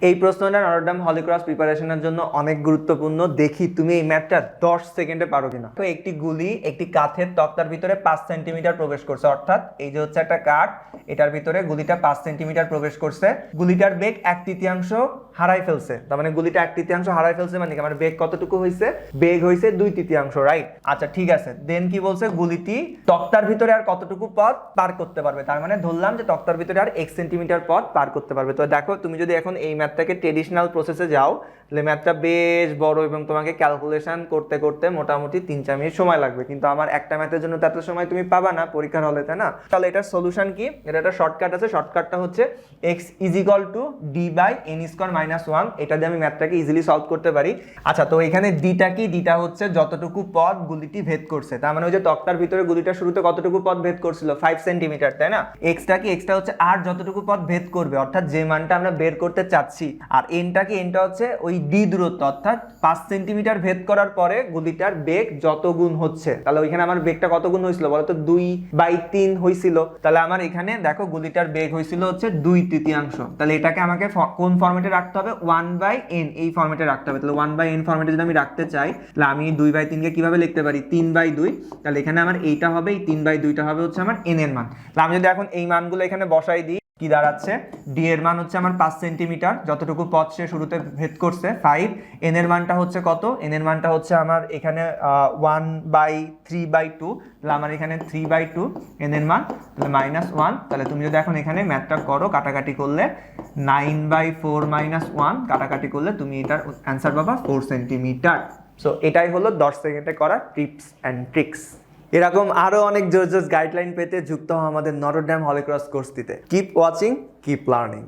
এই প্রশ্নটা Notre Dame Holy Cross প্রিপারেশনের জন্য অনেক গুরুত্বপূর্ণ। দেখি তুমি এই ম্যাথটা 10 সেকেন্ডে পারো কিনা। তো একটি গুলি একটি কাঠের তক্তার ভিতরে 5 সেন্টিমিটার প্রবেশ করছে, অর্থাৎ এই যে হচ্ছে একটা কাঠ, এটার ভিতরে গুলিটা 5 সেন্টিমিটার প্রবেশ করছে। গুলিটার বেগ 1/3 হারাই ফেলছে, তার মানে গুলিটা 1/3 হারাই ফেলছে, মানে আমার বেগ কতটুকু হয়েছে? বেগ হয়েছে 2/3, রাইট? আচ্ছা ঠিক আছে, দেন কি বলছে? গুলিটি তক্তার ভিতরে আর কতটুকু পথ পার করতে পারবে, তার মানে ধরলাম যে তক্তার ভিতরে আর 1 সেন্টিমিটার পথ পার করতে পারবে। তো দেখো তুমি যদি এখন এই ম্যাথটাকে ট্রেডিশনাল প্রসেসে যাও, তাহলে ম্যাথটা বেশ বড় এবং তোমাকে ক্যালকুলেশন করতে করতে মোটামুটি 3-4 মিনিট সময় লাগবে, কিন্তু আমার একটা ম্যাথের জন্য তো এত সময় তুমি পাবা না পরীক্ষার হলে, তাই না? তাহলে এটার সলিউশন কি? এটা একটা শর্টকাট আছে, শর্টকাটটা হচ্ছে x = d/n²-1। এটা দিয়ে আমি ম্যাথটাকে ইজিলি সলভ করতে পারি। আচ্ছা, তো এখানে ডিটা কি? ডিটা হচ্ছে যতটুকু পথ গুলিটি ভেদ করছে, তার মানে ওই যে তক্তার ভিতরে গুলিটা শুরুতে কতটুকু পথ ভেদ করছিল? 5 সেন্টিমিটার, তাই না? এক্সটা কি? এক্সটা হচ্ছে আর যতটুকু পথ ভেদ করবে, অর্থাৎ যে মানটা আমরা বের করতে চাচ্ছি। আর এনটা কি? এনটা হচ্ছে ওই ডি দূরত্ব, অর্থাৎ 5 সেন্টিমিটার ভেদ করার পরে গুলিটার বেগ যত গুণ হচ্ছে। তাহলে ওইখানে আমার বেগটা কত গুণ হয়েছিল বলতো? 2/3 হয়েছিল। তাহলে আমার এখানে দেখো গুলিটার বেগ হয়েছিল হচ্ছে 2/3। তাহলে এটাকে আমাকে কোন ফরম্যাটে রাখতে হবে? 1/n, এই ফরম্যাটে রাখতে হবে। তাহলে 1/n ফরম্যাটে যদি আমি রাখতে চাই, তাহলে আমি 2/3 কে কিভাবে লিখতে পারি? 3/2। তাহলে এখানে আমার এইটা হবে, এই 3/2টা হবে হচ্ছে আমার n এর মান। তাহলে আমি যদি এখন এই মানগুলো এখানে বসাই দিই, কি দাঁড়াচ্ছে? ডি এর মান হচ্ছে আমার 5 সেন্টিমিটার, যতটুকু পথ সে শুরুতে ভেদ করছে 5। এন এর মানটা হচ্ছে কত? এন এর মানটা হচ্ছে আমার এখানে 1/3/2, তাহলে আমার এখানে 3/2 এন এর মান, তাহলে -1। তাহলে তুমি যদি এখন এখানে ম্যাথটা করো, কাটাকাটি করলে 9/4 - 1 কাটাকাটি করলে তুমি এটার অ্যান্সার পাবা 4 সেন্টিমিটার। সো এটাই হলো 10 সেকেন্ডে করা টিপস অ্যান্ড ট্রিক্স। এরকম আরো অনেক জোস গাইডলাইন পেতে যুক্ত হও আমাদের নটরডেম হলিক্রস কোর্সটিতে। Keep watching, keep learning.